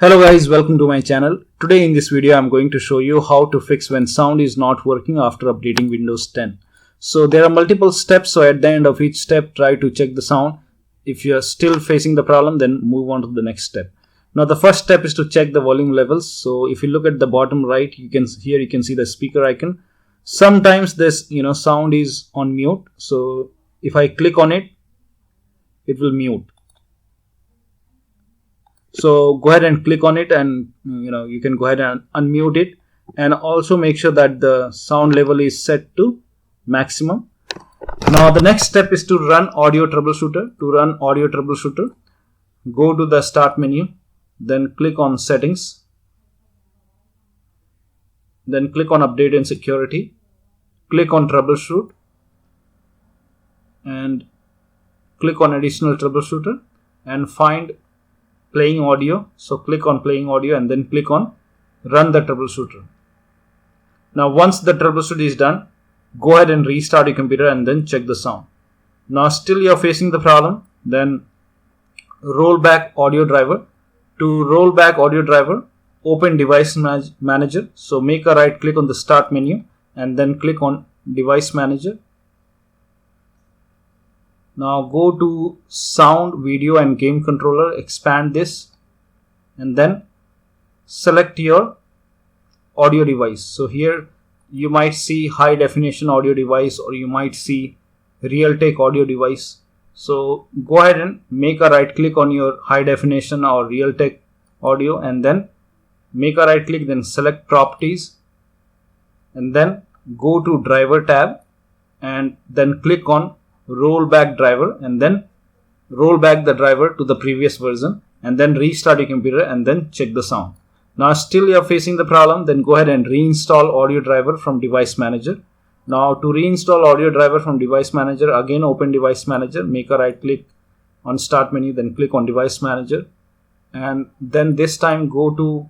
Hello guys, welcome to my channel. Today in this video I'm going to show you how to fix when sound is not working after updating Windows 10. So there are multiple steps, so at the end of each step try to check the sound. If you are still facing the problem, then move on to the next step. Now the first step is to check the volume levels. So if you look at the bottom right, you can see the speaker icon. Sometimes this sound is on mute. So if I click on it, it will mute. So go ahead and click on it, and you can go ahead and unmute it, and also make sure that the sound level is set to maximum. Now the next step is to run Audio Troubleshooter. To run Audio Troubleshooter, go to the Start menu, then click on Settings, then click on Update and Security, click on Troubleshoot, and click on Additional Troubleshooter and find Playing Audio. So click on Playing Audio and then click on Run the Troubleshooter. Now once the troubleshoot is done, go ahead and restart your computer and then check the sound. Now still you are facing the problem, then roll back audio driver. To roll back audio driver, open Device Manager. So make a right click on the Start menu and then click on Device Manager. Now go to Sound, Video and Game Controller, expand this and then select your audio device. So here you might see high definition audio device, or you might see Realtek audio device. So go ahead and make a right click on your high definition or Realtek audio and then make a right click, then select Properties and then go to Driver tab and then click on Roll back driver and then roll back the driver to the previous version and then restart your computer and then check the sound. Now still you are facing the problem, then go ahead and reinstall audio driver from Device Manager. Now to reinstall audio driver from Device Manager, again open Device Manager, make a right click on Start menu, then click on Device Manager, and then this time go to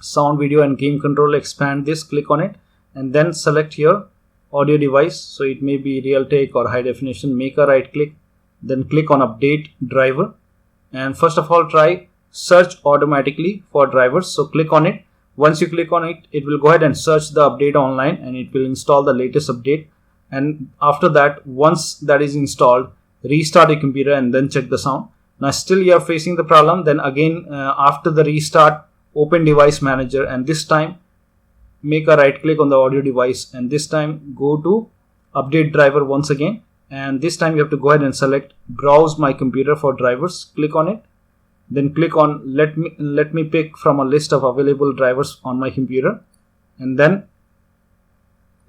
Sound, Video and Game Controller, expand this, click on it and then select your audio device. So it may be Realtek or high definition. Make a right click, then click on Update Driver, and first of all try Search Automatically for drivers. So click on it. Once you click on it, it will go ahead and search the update online and it will install the latest update. And after that, once that is installed, restart your computer and then check the sound. Now still you are facing the problem, then again after the restart, open Device Manager and this time make a right click on the audio device and this time go to Update Driver once again, and this time you have to go ahead and select Browse My Computer for drivers. Click on it, then click on let me pick from a list of available drivers on my computer, and then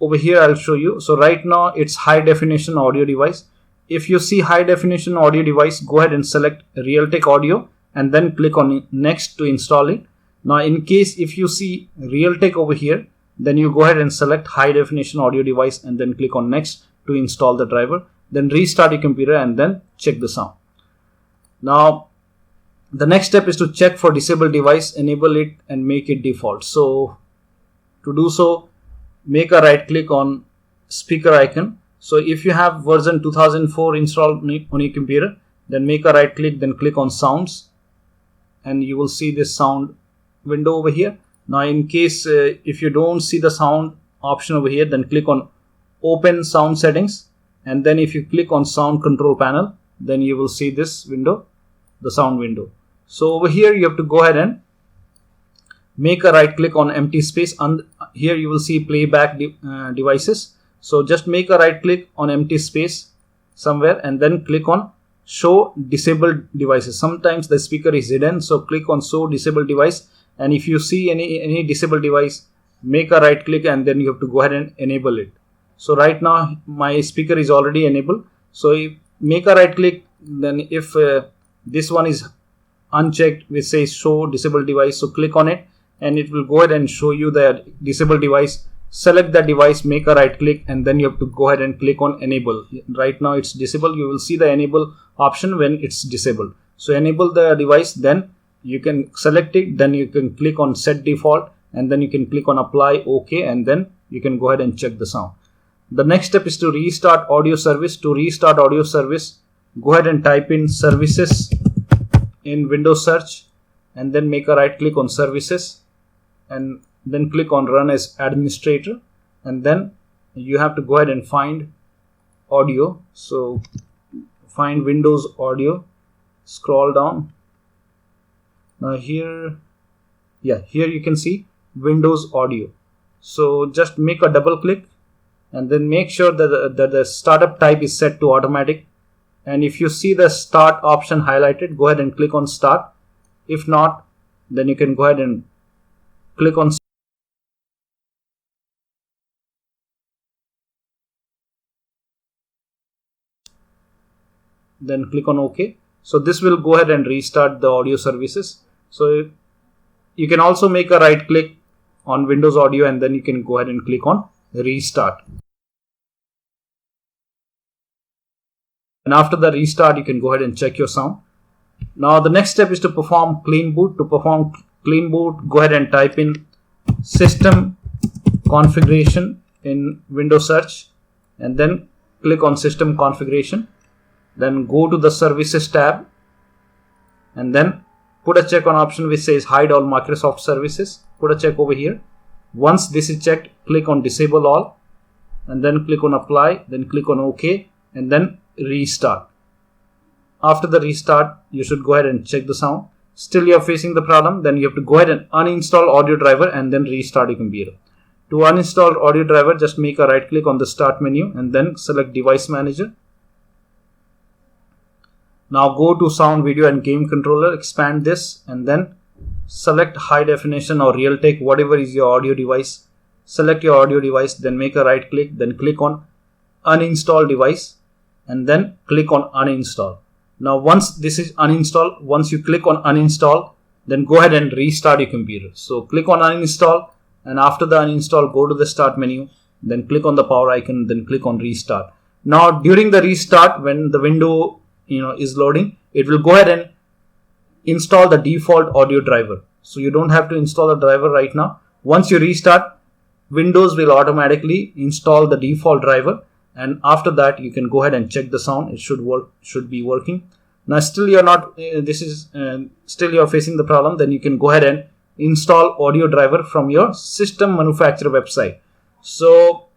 over here I'll show you. So right now it's high definition audio device. If you see high definition audio device, go ahead and select Realtek audio and then click on Next to install it. Now in case if you see Realtek over here, then you go ahead and select high definition audio device and then click on Next to install the driver. Then restart your computer and then check the sound. Now the next step is to check for disabled device, enable it and make it default. So to do so, make a right click on speaker icon. So if you have version 2004 installed on your computer, then make a right click, then click on Sounds and you will see this sound window over here. Now in case if you don't see the sound option over here, then click on Open Sound Settings, and then if you click on Sound Control Panel, then you will see this window, the sound window. So over here you have to go ahead and make a right click on empty space, and here you will see Playback devices. So just make a right click on empty space somewhere and then click on Show Disabled Devices. Sometimes the speaker is hidden, so click on Show Disabled Device, and if you see any disabled device, make a right click and then you have to go ahead and enable it. So right now my speaker is already enabled, so if make a right click, then if this one is unchecked which says Show Disabled Device, so click on it and it will go ahead and show you the disabled device. Select that device, make a right click and then you have to go ahead and click on Enable. Right now it's disabled. You will see the enable option when it's disabled. So enable the device, then you can select it, then you can click on Set Default and then you can click on Apply, OK, and then you can go ahead and check the sound. The next step is to restart audio service. To restart audio service, go ahead and type in Services in Windows search and then make a right click on services, and then click on run as administrator, and then you have to go ahead and find audio. So find Windows Audio, scroll down. Now here you can see Windows Audio. So just make a double click, and then make sure that the startup type is set to automatic. And if you see the start option highlighted, go ahead and click on start. If not, then you can go ahead and click on then click on OK. So this will go ahead and restart the audio services. So you can also make a right click on Windows Audio, and then you can go ahead and click on restart. And after the restart, you can go ahead and check your sound. Now the next step is to perform clean boot. To perform clean boot, go ahead and type in system configuration in Windows search, and then click on system configuration. Then go to the services tab, and then put a check on option which says hide all Microsoft services. Put a check over here. Once this is checked, click on disable all, and then click on apply, then click on OK, and then restart. After the restart, you should go ahead and check the sound. Still you are facing the problem, then you have to go ahead and uninstall audio driver and then restart your computer. To uninstall audio driver, just make a right click on the start menu and then select device manager. Now go to sound, video and game controller, expand this, and then select high definition or Realtek, whatever is your audio device. Select your audio device, then make a right click, then click on uninstall device, and then click on uninstall. Now once this is uninstalled, once you click on uninstall, then go ahead and restart your computer. So click on uninstall, and after the uninstall, go to the start menu, then click on the power icon, then click on restart. Now during the restart, when the window is loading, it will go ahead and install the default audio driver. So you don't have to install the driver right now. Once you restart, Windows will automatically install the default driver, and after that you can go ahead and check the sound. It should be working. Now still you're not still you're facing the problem, then you can go ahead and install audio driver from your system manufacturer website. So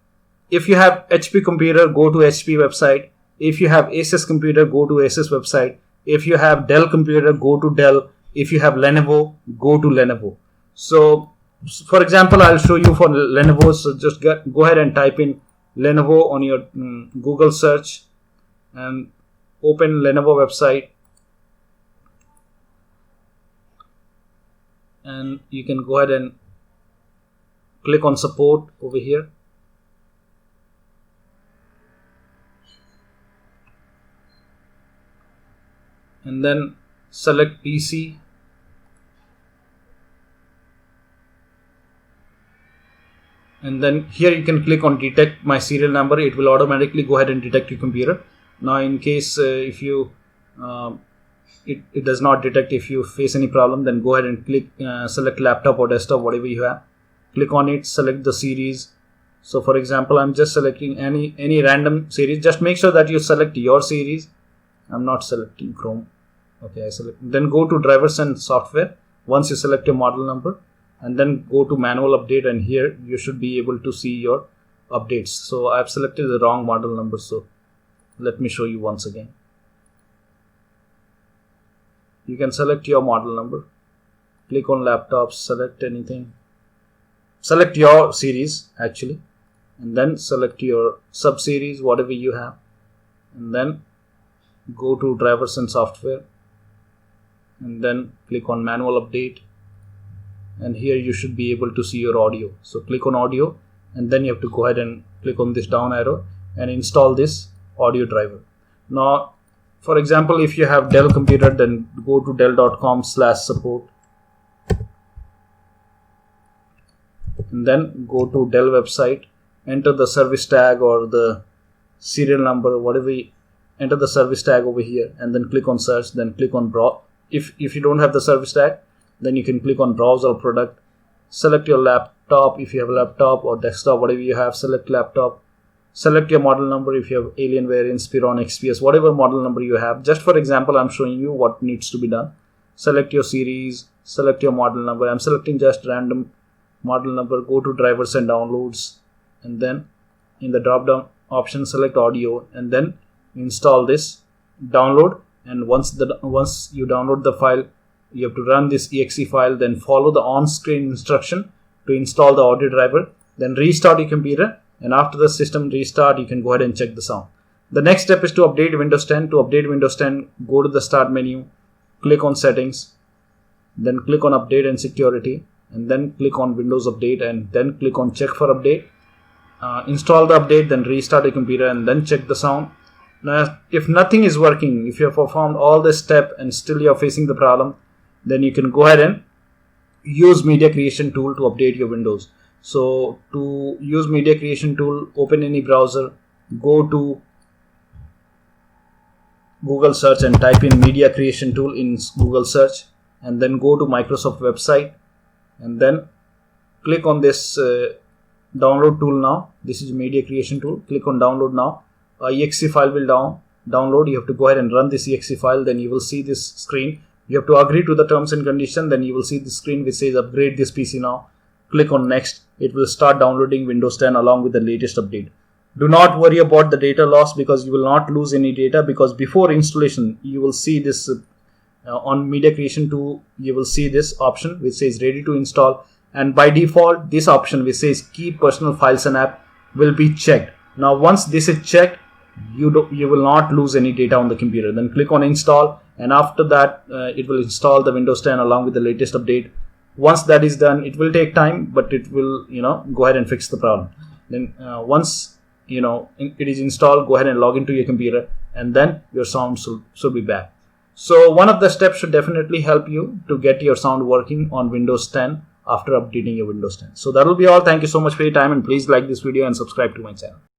if you have HP computer, go to HP website. If you have Asus computer, go to Asus website. If you have Dell computer, go to Dell. If you have Lenovo, go to Lenovo. So for example, I'll show you for Lenovo. So just go ahead and type in Lenovo on your Google search and open Lenovo website, and you can go ahead and click on support over here. And then select PC, and then here you can click on detect my serial number. It will automatically go ahead and detect your computer. Now in case if you it does not detect, if you face any problem, then go ahead and click select laptop or desktop, whatever you have. Click on it, select the series. So for example, I'm just selecting any random series. Just make sure that you select your series. I'm not selecting Chrome. Okay, I select. Then go to drivers and software. Once you select your model number, and then go to manual update, and here you should be able to see your updates. So I've selected the wrong model number, so let me show you once again. You can select your model number, click on laptops, select anything, select your series actually, and then select your sub series, whatever you have, and then go to drivers and software, and then click on manual update, and here you should be able to see your audio. So click on audio, and then you have to go ahead and click on this down arrow and install this audio driver. Now for example, if you have Dell computer, then go to dell.com/support, and then go to Dell website, enter the service tag or the serial number, whatever, enter the service tag over here, and then click on search, then click on browse. If you don't have the service tag, then you can click on browse all product. Select your laptop, if you have a laptop, or desktop, whatever you have, select laptop. Select your model number if you have Alienware, Inspiron, XPS, whatever model number you have. Just for example, I'm showing you what needs to be done. Select your series, select your model number. I'm selecting just random model number. Go to drivers and downloads, and then in the drop down option select audio, and then install this, download. And once you download the file, you have to run this exe file, then follow the on-screen instruction to install the audio driver, then restart your computer, and after the system restart you can go ahead and check the sound. The next step is to update Windows 10. To update Windows 10, go to the start menu, click on settings, then click on update and security, and then click on Windows Update, and then click on check for update. Install the update, then restart your computer, and then check the sound. Now, if nothing is working, if you have performed all this step and still you are facing the problem, then you can go ahead and use Media Creation Tool to update your Windows. So to use Media Creation Tool, open any browser, go to Google search and type in Media Creation Tool in Google search, and then go to Microsoft website, and then click on this download tool now. This is Media Creation Tool. Click on download now. Exe file will download. You have to go ahead and run this exe file. Then you will see this screen. You have to agree to the terms and conditions. Then you will see the screen which says upgrade this PC now. Click on next. It will start downloading Windows 10 along with the latest update. Do not worry about the data loss, because you will not lose any data, because before installation you will see this on Media Creation 2, you will see this option which says ready to install, and by default this option which says keep personal files and app will be checked. Now once this is checked, you will not lose any data on the computer. Then click on install, and after that it will install the Windows 10 along with the latest update. Once that is done, it will take time, but it will go ahead and fix the problem. Then once it is installed, go ahead and log into your computer, and then your sound should be back. So one of the steps should definitely help you to get your sound working on Windows 10 after updating your Windows 10. So that will be all. Thank you so much for your time, and please like this video and subscribe to my channel.